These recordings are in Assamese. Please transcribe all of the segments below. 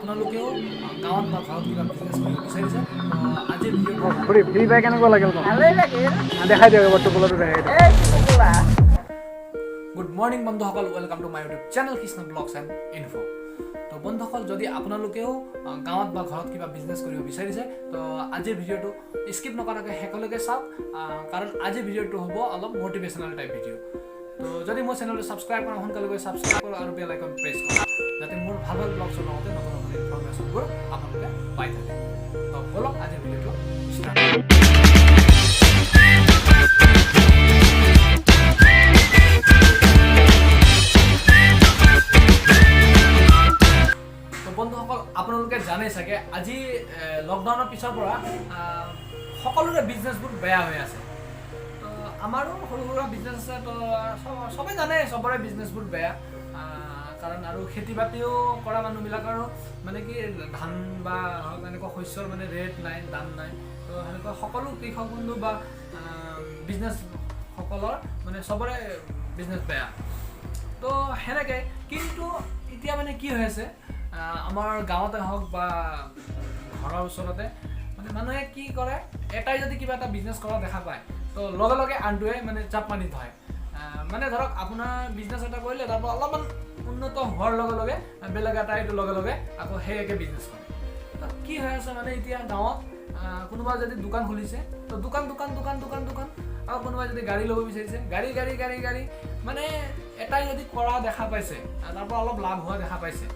আপোনালোকেও গাঁৱত বা ঘৰত কিবা বিজনেছ কৰিব বিচাৰিছে আজিৰ ভিডিঅ'টো ফ্ৰী পাই কেনেকুৱা লাগিল ভালেই লাগিল। দেখাই দিয়ক এবাৰ টোপোলাটো দেখাই দিয়ক। এই টোপোলা। গুড মৰ্ণিং বন্ধুসকল, welcome to my YouTube channel Krishna blogs and info. তো বন্ধুসকল, যদি আপোনালোকেও গাঁৱত বা ঘৰত কিবা বিজনেছ কৰিব বিচাৰিছে তো আজিৰ ভিডিঅ'টো স্কিপ নকৰাকৈ শেষলৈকে চাওক, কাৰণ আজিৰ ভিডিঅ'টো হ'ব অলপ মটিভেশ্যনেল টাইপ ভিডিঅ'। তো যদি মোৰ চেনেলটো ছাবস্ক্ৰাইব কৰা সোনকালে ছাবস্ক্ৰাইব কৰক আৰু বেল আইকন প্ৰেছ কৰক, যাতে মোৰ ভাল ভাল ব্লগছৰ লগতে নতুন নতুন ইনফৰমেশ্যনবোৰ আপোনালোকে পাই থাকে। তো বলক আজিৰ ভিডিঅ'টো ষ্টাৰ্ট কৰোঁ। বন্ধুসকল, আপোনালোকে জানে চাগে আজি লকডাউনৰ পিছৰ পৰা সকলোৰে বিজনেছবোৰ বেয়া হৈ আছে। তো আমাৰো সৰু সুৰা বিজনেছ আছে, তো চবেই জানে চবৰে বিজনেছবোৰ বেয়া, কাৰণ আৰু খেতি বাতিও কৰা মানুহবিলাকৰো মানে কি ধান বা এনেকুৱা শস্যৰ মানে ৰেট নাই, দাম নাই। তো সেনেকুৱা সকলো কৃষক বন্ধু বা বিজনেছসকলৰ মানে চবৰে বিজনেছ বেয়া। তো সেনেকৈ কিন্তু এতিয়া মানে কি হৈ আছে, আমাৰ গাঁৱতে হওক বা ঘৰৰ ওচৰতে মানে মানুহে কি কৰে, এটাই যদি কিবা এটা বিজনেছ কৰা দেখা পায় তো লগে লগে আনটোৱে মানে চাপ মানি ধৰে। মানে ধৰক আপোনাৰ বিজনেছ এটা কৰিলে তাৰপৰা অলপমান উন্নত হোৱাৰ লগে লগে বেলেগ এটা এইটো লগে লগে আকৌ সেই একে বিজনেছ কৰে। তো কি হৈ আছে মানে এতিয়া গাঁৱত কোনোবা যদি দোকান খুলিছে তো দোকান আৰু কোনোবাই যদি গাড়ী ল'ব বিচাৰিছে গাড়ী মানে এটাই যদি কৰা দেখা পাইছে তাৰপৰা অলপ লাভ হোৱা দেখা পাইছে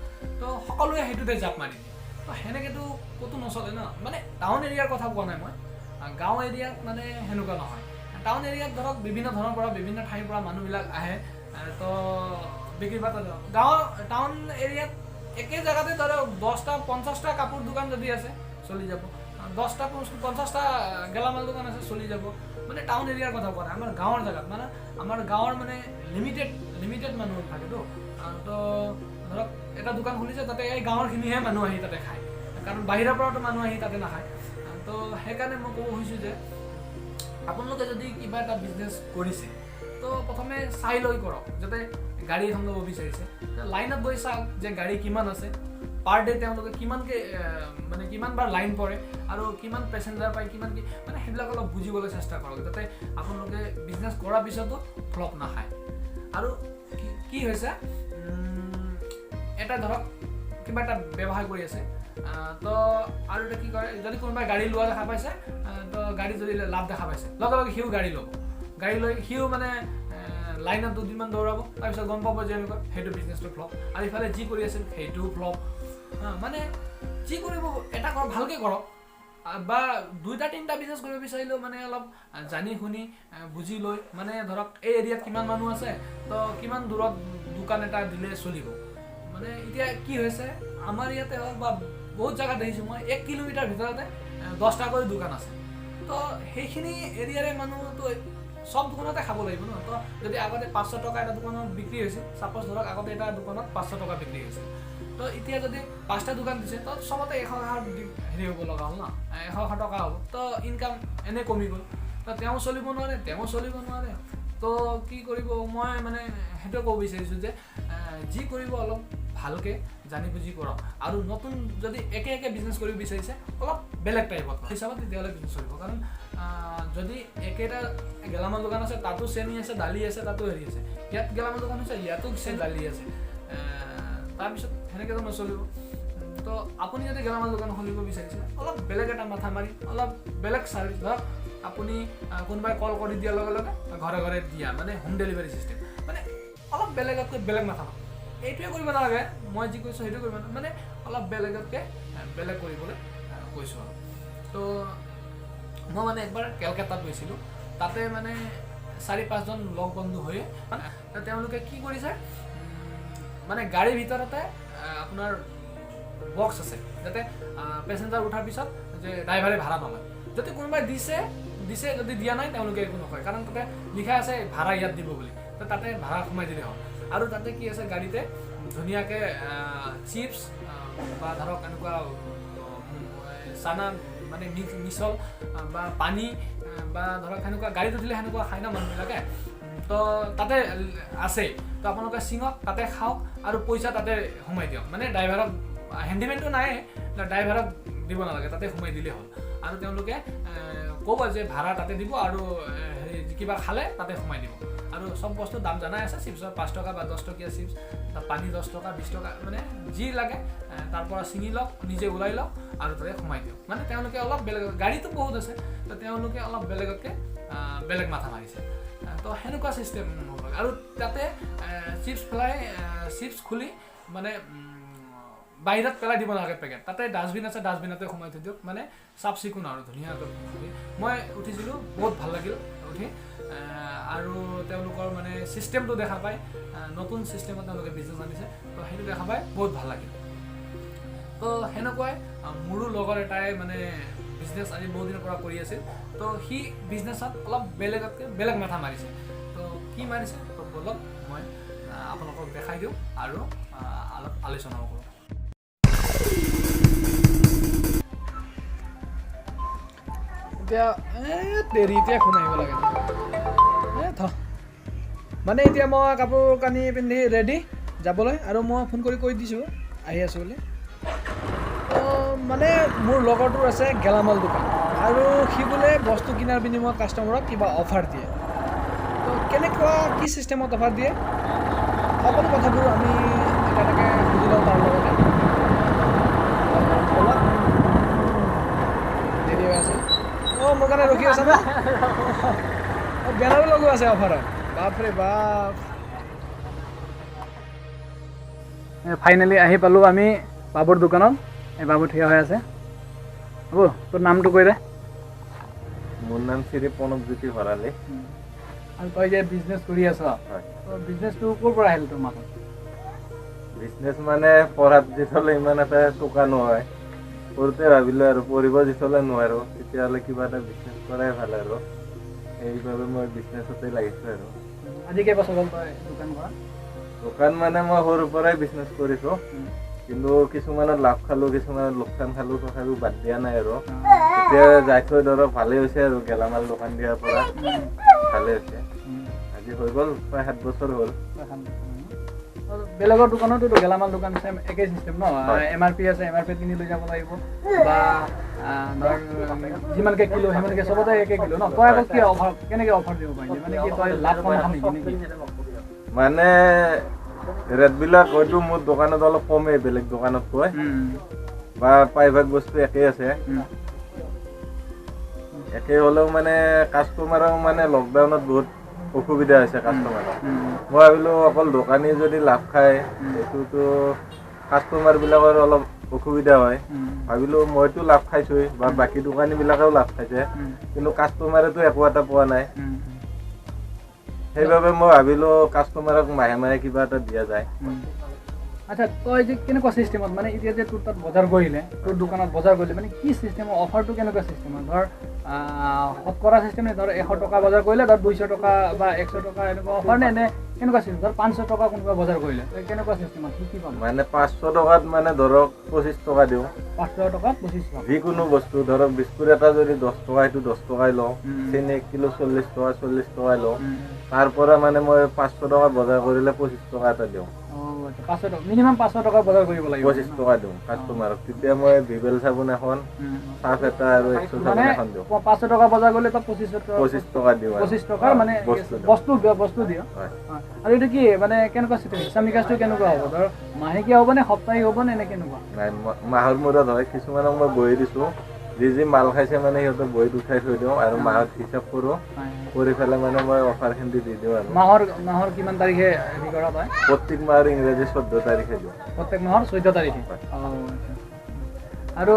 তো সকলোৱে সেইটোতে জাপ মাৰি দিয়ে। তো সেনেকৈতো ক'তো নচলে ন। মানে টাউন এৰিয়াৰ কথা কোৱা নাই মই, গাঁও এৰিয়াত মানে সেনেকুৱা নহয়। টাউন এৰিয়াত ধৰক বিভিন্ন ধৰণৰ পৰা বিভিন্ন ঠাইৰ পৰা মানুহবিলাক আহে, তো বিক্ৰী বাৰ্তা টাউন এৰিয়াত একে জেগাতে ধৰক 10টা 50টা কাপোৰ দোকান যদি আছে চলি যাব, 10টা 50টা গেলামাল দোকান আছে চলি যাব। মানে টাউন এৰিয়াৰ কথা কোৱা নাই, আমাৰ গাঁৱৰ জেগাত মানে আমাৰ গাঁৱৰ মানে লিমিটেড মানুহ থাকেতো। তো ধৰক এটা দোকান খুলিছে, তাতে এই গাঁৱৰখিনিহে মানুহ আহি তাতে খায়, কাৰণ বাহিৰৰ পৰাতো মানুহ আহি তাতে নাখায়। তো সেইকাৰণে মই ক'ব খুজিছোঁ যে আপোনালোকে যদি কিবা এটা বিজনেছ কৰিছে তো প্ৰথমে চাই লৈ কৰক। যাতে গাড়ী এখন ল'ব বিচাৰিছে লাইনত গৈ চাওক যে গাড়ী কিমান আছে, পাৰ ডে তেওঁলোকে কিমানকৈ মানে কিমানবাৰ লাইন পৰে আৰু কিমান পেচেঞ্জাৰ পায়, কিমান কি মানে সেইবিলাক অলপ বুজিবলৈ চেষ্টা কৰক, যাতে আপোনালোকে বিজনেছ কৰাৰ পিছতো ফ্লপ নাখায়। আৰু কি হৈছে, এটা ধৰক কিবা এটা ব্যৱসায় কৰি আছে তো আৰু এটা কি কৰে, যদি কোনোবাই গাড়ী লোৱা দেখা পাইছে তো গাড়ী যদি লাভ দেখা পাইছে লগে লগে সিও গাড়ী ল'ব, গাড়ী লৈ সিও মানে লাইনত দুদিনমান দৌৰাব, তাৰপিছত গম পাব যে এনেকুৱা সেইটো বিজনেছটো ফ্লপ। আৰু ইফালে যি কৰি আছিল সেইটোও ফ্লপ। মানে যি কৰিব এটা কৰক, ভালকৈ কৰক। বা 2টা 3টা বিজনেছ কৰিব বিচাৰিলেও মানে অলপ জানি শুনি বুজি লৈ, মানে ধৰক এই এৰিয়াত কিমান মানুহ আছে তো কিমান দূৰত দোকান এটা দিলে চলিব। মানে এতিয়া কি হৈছে, আমাৰ ইয়াতে হওক বা বহুত জেগাত দেখিছোঁ মই 1 কিলোমিটাৰ ভিতৰতে 10টা কৰি দোকান আছে। তো সেইখিনি এৰিয়াৰে মানুহতো চব দোকানতে খাব লাগিব ন। তো যদি আগতে 500 টকা এটা দোকানত বিক্ৰী হৈছিল, ছাপ'জ ধৰক আগতে এটা দোকানত 500 টকা বিক্ৰী হৈছিল, তো এতিয়া যদি 5টা দোকান দিছে তো চবতে 100 হেৰি হ'ব লগা হ'ল ন, 100 টকা হ'ব। তো ইনকাম এনেই কমি গ'ল, তো তেওঁ চলিব নোৱাৰে। তো কি কৰিব, মই মানে সেইটোৱে ক'ব বিচাৰিছোঁ যে যি কৰিব অলপ ভালকৈ জানি বুজি কৰক। আৰু নতুন যদি একে বিজনেছ কৰিব বিচাৰিছে অলপ বেলেগ টাইপত হিচাপত তেতিয়াহ'লে বিজনেছ কৰিব। কাৰণ যদি একেটা গেলামাল দোকান আছে তাতো চেনি আছে, দালি আছে, তাতো হেৰি আছে, ইয়াত গেলামাল দোকান আছে ইয়াতো দালি আছে, তাৰপিছত সেনেকৈতো নচলিব। তো আপুনি যদি গেলামাল দোকান খুলিব বিচাৰিছে অলপ বেলেগ এটা মাথা মাৰি অলপ বেলেগ ছাৰ্ভিচ, ধৰক আপুনি কোনোবাই কল কৰি দিয়াৰ লগে লগে ঘৰে ঘৰে দিয়া, মানে হোম ডেলিভাৰী চিষ্টেম, মানে অলপ বেলেগতকৈ বেলেগ মাথা মাৰক। এইটোৱে কৰিব নালাগে, মই যি কৈছোঁ সেইটো কৰিব নালাগে, মানে অলপ বেলেগতকৈ বেলেগ কৰিবলৈ কৈছোঁ আৰু। তো মই মানে একবাৰ কেলকাতাত গৈছিলোঁ, তাতে মানে 4-5জন লগ বন্ধু হৈ মানে তেওঁলোকে কি কৰিছে, মানে গাড়ীৰ ভিতৰতে আপোনাৰ বক্স আছে, যাতে পেচেঞ্জাৰ উঠাৰ পিছত যে ড্ৰাইভাৰে ভাড়া নলয়। যদি কোনোবাই দিছে যদি দিয়া নাই তেওঁলোকে একো নকয়, কাৰণ তাতে লিখা আছে ভাড়া ইয়াত দিব বুলি, তো তাতে ভাড়া সোমাই দিলে হ'ল। আৰু তাতে কি আছে, গাড়ীতে ধুনীয়াকৈ চিপছ বা ধৰক এনেকুৱা চানা মানে মিছল বা পানী বা ধৰক সেনেকুৱা গাড়ীত উঠিলে সেনেকুৱা খায় ন মানুহবিলাকে। তো তাতে আছে, তো আপোনালোকে চিঙক, তাতে খাওক আৰু পইচা তাতে সোমাই দিয়ক, মানে ড্ৰাইভাৰক হেণ্ডিমেনটো নাই ড্ৰাইভাৰক দিব নালাগে তাতে সোমাই দিলেই হ'ল আৰু তেওঁলোকে ক'ব যে ভাড়া তাতে দিব আৰু কিবা খালে তাতে সোমাই দিব আৰু চব বস্তু দাম জানাই আছে চিপছৰ 5 টকা বা 10 টকীয়া চিপছ পানী 10 টকা 20 টকা মানে যি লাগে তাৰ পৰা ছিঙি লওক নিজে ওলাই লওক আৰু তাতে সোমাই দিয়ক মানে তেওঁলোকে অলপ বেলেগ গাড়ীটো বহুত আছে তো তেওঁলোকে অলপ বেলেগতকৈ বেলেগ মাথা মাৰিছে তো সেনেকুৱা চিষ্টেম হ'ব আৰু তাতে চিপছ খুলি মানে বাহিৰত পেলাই দিব নালাগে পেকেট তাতে ডাষ্টবিন আছে ডাষ্টবিনতে সোমাই থৈ দিয়ক মানে চাফ চিকুণ আৰু ধুনীয়াকৈ মই উঠিছিলোঁ বহুত ভাল লাগিল উঠি আৰু তেওঁলোকৰ মানে চিষ্টেমটো দেখা পাই নতুন চিষ্টেমত তেওঁলোকে বিজনেছ আনিছে তো সেইটো দেখা পাই বহুত ভাল লাগিল তো সেনেকুৱাই মোৰো লগৰ এটাই মানে বিজনেছ আজি বহুত দিনৰ পৰা কৰি আছিল তো সি বিজনেছত অলপ বেলেগতকৈ বেলেগ মাথা মাৰিছে তো কি মাৰিছে তো বলক মই আপোনালোকক দেখাই দিওঁ আৰু অলপ আলোচনাও কৰোঁ এতিয়া দেৰি এতিয়া শুনাইব লাগে মানে এতিয়া মই কাপোৰ কানি পিন্ধি ৰেডি যাবলৈ আৰু মই ফোন কৰি কৈ দিছোঁ আহি আছোঁ বুলি মানে মোৰ লগৰটোৰ আছে গেলামাল দোকান আৰু সি বোলে বস্তু কিনাৰ বিনিময়ত কাষ্টমাৰক কিবা অফাৰ দিয়ে তো কেনেকুৱা কি চিষ্টেমত অফাৰ দিয়ে সকলো কথাবোৰ আমি এটাকে বুজি লওঁ তাৰ লগতে দেৰি হৈ আছে মোৰ কাৰণে ৰখি আছে ন বেনাৰো লগোৱা আছে অফাৰত বাপৰে বাপ ফাইনেলি আহি পালোঁ আমি বাবুৰ দোকানত এই বাবু থিয় হৈ আছে বাবু তোৰ নামটো কৈ দে মোৰ নাম শ্ৰী প্ৰণৱজ্যোতি ভৰালী আৰু তই যে বিজনেছ কৰি আছ বিজনেছটো ক'ৰ পৰা আহিল তোৰ মাথাত বিজনেছ মানে পঢ়াত যিথলে ইমান এটা টকা নহয় সৰুতে ভাবিলোঁ আৰু পঢ়িব যিথলে নোৱাৰোঁ তেতিয়াহ'লে কিবা এটা বিজনেছ কৰাই ভাল আৰু সেইবাবে মই বিজনেছতে লাগিছোঁ আৰু আজি কেইবছৰ হ'ল তই দোকান কৰা দোকান মানে মই সৰুৰ পৰাই বিজনেছ কৰিছোঁ কিন্তু কিছুমানত লাভ খালোঁ কিছুমানত লোকচান খালোঁ তথাপিও বাদ দিয়া নাই আৰু এতিয়া যাই থৈ ধৰক ভালেই হৈছে আৰু গেলামাল দোকান দিয়াৰ পৰা ভালেই হৈছে আজি হৈ গ'ল প্ৰায় 7 বছৰ হ'ল বেলেগৰ দোকানতো গেলামাল দোকান চেম একেই চিষ্টেম ন MRP আছে MRP কিনি লৈ যাব লাগিব বা ধৰ যিমানকৈ কিলো সিমানকৈ চবতে একে কিলো ন তই আকৌ কি অফাৰ কেনেকৈ অফাৰ দিব পাৰিবি মানে কি তই লাভ কম খাম নেকি মানে ৰেটবিলাক হয়তো মোৰ দোকানত অলপ কমেই বেলেগ দোকানতকৈ বা প্ৰায়ভাগ বস্তু একেই আছে একে হ'লেও মানে কাষ্টমাৰৰ মানে লকডাউনত বহুত অসুবিধা হৈছে কাষ্টমাৰৰ মই ভাবিলোঁ অকল দোকানী যদি লাভ খায় সেইটোতো কাষ্টমাৰবিলাকৰ অলপ অসুবিধা হয় ভাবিলোঁ মইতো লাভ খাইছোঁৱেই বা বাকী দোকানীবিলাকেও লাভ খাইছে কিন্তু কাষ্টমাৰেতো একো এটা পোৱা নাই সেইবাবে মই ভাবিলোঁ কাষ্টমাৰক মাহে মাহে কিবা এটা দিয়া যায় আচ্ছা তই যে কেনেকুৱা চিষ্টেমত মানে এতিয়া যে তোৰ তাত বজাৰ কৰিলে তোৰ দোকানত বজাৰ কৰিলে মানে কি চিষ্টেমত অফাৰটো কেনেকুৱা চিষ্টেমত ধৰ শতকৰা চিষ্টেম নে ধৰ 100 টকা বজাৰ কৰিলে ধৰ 200 টকা বা 100 টকা এনেকুৱা অফাৰ নে নে কেনেকুৱা চিষ্টেম ধৰ 500 টকা কোনোবা বজাৰ কৰিলে কেনেকুৱা চিষ্টেমত কি পাম মানে 500 টকাত মানে ধৰক 25 টকা দিওঁ 500 টকাত 25 টকা যিকোনো বস্তু ধৰক বিস্কুট এটা যদি 10 টকা সেইটো 10 টকাই লওঁ চেনি 1 কিলো 40 টকা 40 টকাই লওঁ তাৰ পৰা মানে মই 500 টকা বজাৰ কৰিলে 25 টকা এটা দিওঁ 500 টকা মিনিমাম 500 টকা বজাৰ কৰিব লাগিব 25 টকা দিওঁ কাষ্টমাৰক তেতিয়া মই ভিভেল চাবোন এখন চাৰ্ফ এটা আৰু 100 চাবোন এখন দিওঁ 500 টকা বজাৰ কৰিলে তো 25 টকা দিওঁ 25 টকা মানে বস্তু দিওঁ আৰু এইটো কি মানে কেনেকুৱা চিষ্টেম হিচাপ নিকাচটো কেনেকুৱা হ'ব ধৰ মাহেকীয়া হ'ব নে সাপ্তাহিক হ'ব নে কেনেকুৱা নাই মাহৰ মূৰত হয় কিছুমানক মই বহি দিছোঁ যি মাল খাইছে মানে সিহঁতক বহীত উঠাই থৈ দিওঁ আৰু মাহত হিচাপ কৰোঁ কৰি পেলাই মানে মই অফাৰখিনি দি দিওঁ আৰু মাহৰ কিমান তাৰিখে হেৰি কৰা হয় প্ৰত্যেক মাহৰ ইংৰাজী 14 তাৰিখে দিওঁ প্ৰত্যেক মাহৰ 14 তাৰিখে আৰু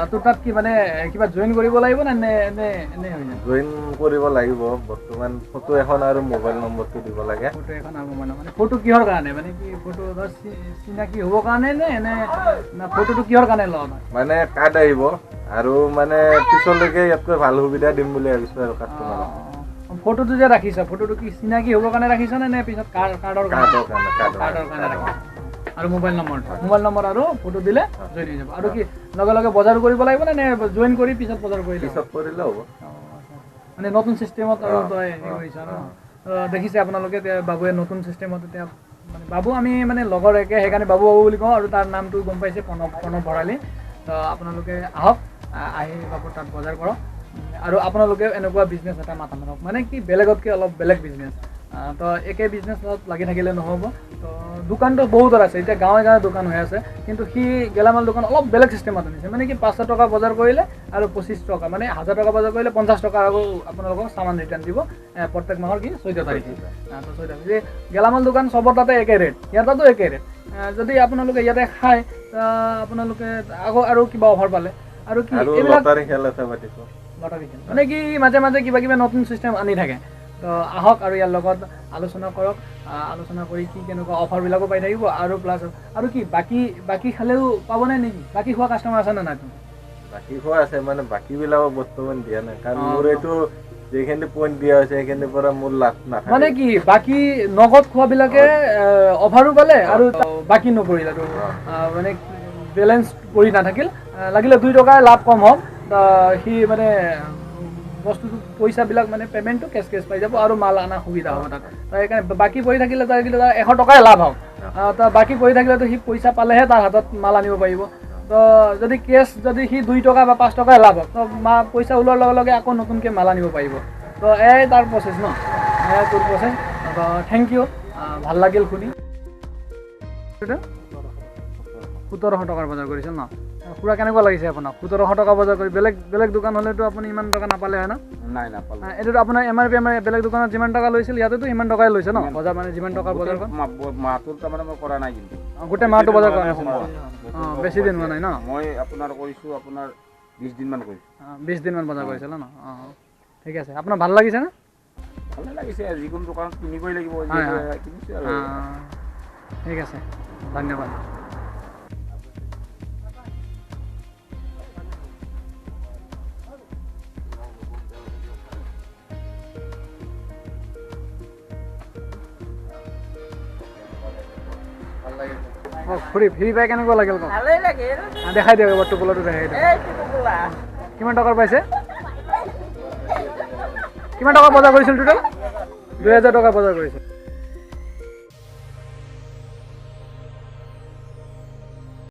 তোৰ তাত কি মানে কিবা জইন কৰিব লাগিব নে এনে হৈ যায় জইন কৰিব লাগিব বৰ্তমান ফটো এখন আৰু মোবাইল নম্বৰটো দিব লাগে ফটো এখন আৰু মোবাইল মানে ফটো কিহৰ কাৰণে মানে কি ফটো ধৰ চিনাকি হ'বৰ কাৰণে নে এনে ফটোটো কিহৰ কাৰণে লোৱা হয় মানে কাৰ্ড আহিব আৰু মানে পিছলৈকে ইয়াতকৈ ভাল সুবিধা দিম বুলি ভাবিছোঁ আৰু কাষ্টমাৰক ফটোটো যে ৰাখিছা ফটোটো কি চিনাকি হ'বৰ কাৰণে ৰাখিছা নে পিছত কাৰ্ডৰ কাৰণে ৰাখিছা আৰু মোবাইল নম্বৰ আৰু ফটো দিলে জইন হৈ যাব আৰু কি লগে লগে বজাৰ কৰিব লাগিব নে জইন কৰি পিছত বজাৰ কৰিলে হ'ব মানে নতুন চিষ্টেমত আৰু তই হেৰি কৰিছা ন দেখিছে আপোনালোকে বাবুৱে নতুন চিষ্টেমত এতিয়া মানে বাবু আমি মানে লগৰ একে সেইকাৰণে বাবু বাবু বুলি কওঁ আৰু তাৰ নামটো গম পাইছে প্ৰণৱ ভৰালী তো আপোনালোকে আহক আহি বাবুৰ তাত বজাৰ কৰক আৰু আপোনালোকে এনেকুৱা বিজনেছ এটা মাথা মাৰক মানে কি বেলেগতকৈ অলপ বেলেগ বিজনেছ তো একে বিজনেছত লাগি থাকিলে নহ'ব তো দোকানটো বহুতৰ আছে এতিয়া গাঁৱে গাঁৱে দোকান হৈ আছে কিন্তু সি গেলামাল দোকান অলপ বেলেগ চিষ্টেমত আনিছে মানে কি 500 টকা বজাৰ কৰিলে আৰু 25 টকা মানে 1000 টকা বজাৰ কৰিলে 50 টকা আৰু আপোনালোকক সামান ৰিটাৰ্ণ দিব প্ৰত্যেক মাহৰ কি 14 তাৰিখে তো 14 তাৰিখে গেলামাল দোকান চবৰ তাতে একে ৰেট ইয়াৰ তাতো একে ৰেট যদি আপোনালোকে ইয়াতে খায় আপোনালোকে আকৌ আৰু কিবা অফাৰ পালে আৰু কি এইবিলাক লটাৰী খেল আছে পাতিছো লটাৰী খেল মানে কি মাজে মাজে কিবা কিবা নতুন চিষ্টেম আনি থাকে তো আহক আৰু ইয়াৰ লগত আলোচনা কৰক আলোচনা কৰি কি কেনেকুৱা অফাৰবিলাকো পাই থাকিব আৰু প্লাছ আৰু কি বাকী খালেও পাবনে নেকি বাকী খোৱা কাষ্টমাৰ আছে নে নাই বাকী খোৱা আছে মানে বাকীবিলাকক বৰ্তমান দিয়া নাই কাৰণ মোৰ এইটো যেইখিনি পইণ্ট দিয়া হৈছে সেইখিনিৰ পৰা মোৰ লাভ নাথাকে মানে কি বাকী নগদ খোৱাবিলাকে অফাৰো পালে আৰু বাকী নপৰিল আৰু মানে বেলেঞ্চ কৰি নাথাকিল লাগিলে 2 টকাৰ লাভ কম হওক সি মানে বস্তুটো পইচাবিলাক মানে পেমেণ্টটো কেছ পাই যাব আৰু মাল আনা সুবিধা হ'ব তাত সেইকাৰণে বাকী পৰি থাকিলে তাৰ 100 টকাই লাভ হওক তাৰ বাকী পৰি থাকিলেতো সি পইচা পালেহে তাৰ হাতত মাল আনিব পাৰিব তো যদি কেছ যদি সি 2 টকা বা 5 টকাই লাভ হওক তো পইচা ওলোৱাৰ লগে লগে আকৌ নতুনকৈ মাল আনিব পাৰিব তো এই তাৰ প্ৰচেছ ন এয়াই তোৰ প্ৰচেছ তো থেংক ইউ ভাল লাগিল শুনি 1700 টকাৰ বজাৰ কৰিছিল ন খুৰা কেনেকুৱা লাগিছে আপোনাক 1700 টকা বজাৰ কৰি বেলেগ দোকান হ'লেতো আপুনি ইমান টকা নাপালে হয় ন নাই নাপালো এইটোতো আপোনাৰ MRP আমাৰ বেলেগ দোকানত যিমান টকা লৈছিল ইয়াতেতো ইমান টকাই লৈছে ন বজাৰ মানে যিমান টকাৰ বজাৰ মাহটোৰ তাৰমানে মই কৰা নাই কিন্তু গোটেই মাহটো বজাৰ কৰা নাছিল বেছি দিন হোৱা নাই ন মই আপোনাৰ কৰিছোঁ আপোনাৰ 20 দিনমান কৰিছোঁ 20 দিনমান বজাৰ কৰিছিল ন ঠিক আছে আপোনাৰ ভাল লাগিছে নে ভালে লাগিছে যিকোনো দোকানত কিনিবই লাগিব কিনিছোঁ আৰু ঠিক আছে ধন্যবাদ ফ্ৰী পাই কেনেকুৱা লাগিল কওক ভালেই লাগিল দেখাই দিয়ক এবাৰ টোপোলাটো দেখাই দিয়ক এই টোপোলা কিমান টকাৰ পাইছে কিমান টকা বজাৰ কৰিছিল টোটেল 2000 টকা বজাৰ কৰিছিল